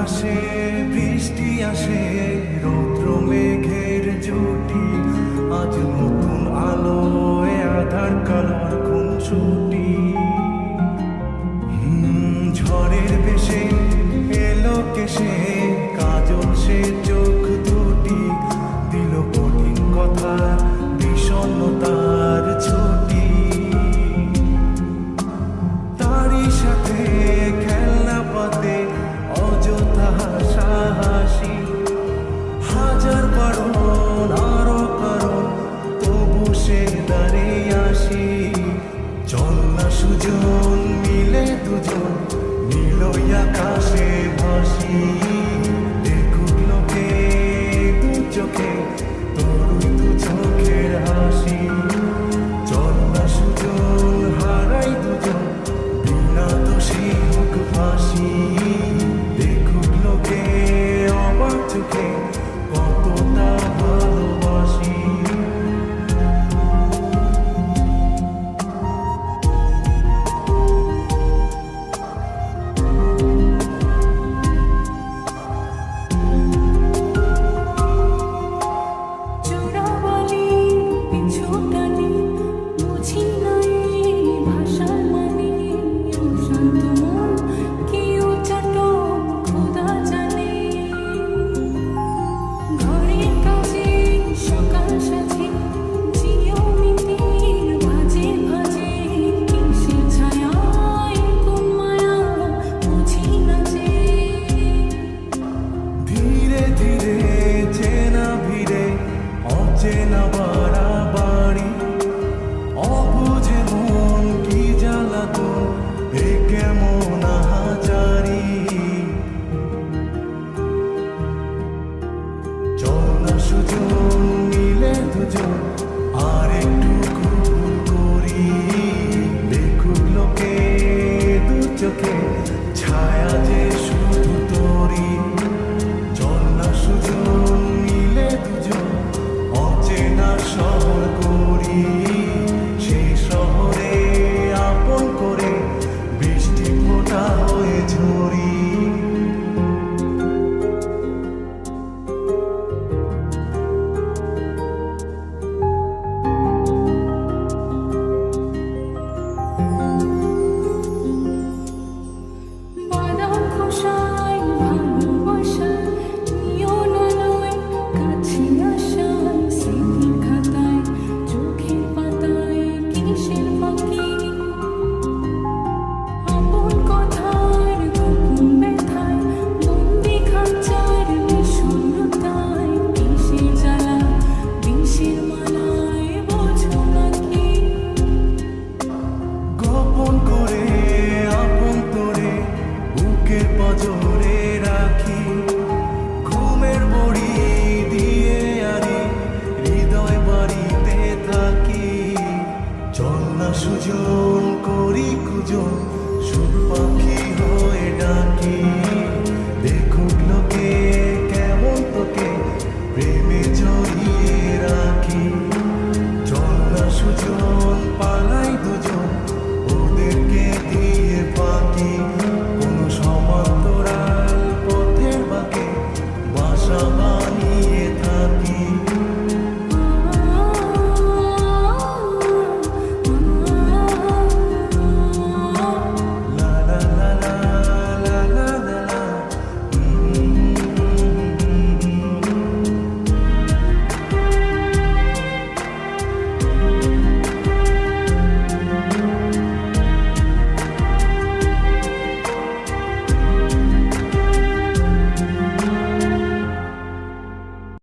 আকাশে বৃষ্টি আসে, রৌদ্র মেঘের জুটি, আজ নতুন আলোয় আধার কালোর খুনসুটি। ঝড়ের বেশে এলো কেশে, কাজল সে চোখ দুটি, দিল কঠিন কথা বিষণ্ণতার ছুটি। তারই সাথে খেলনা পাতে অযথা হাসাহাসি, হাজার বারণ আরো কারণ তবু সে দাঁড়িয়ে আসি। চল না সুজন মিলে দুজন, নীল আকাশে ভাসি।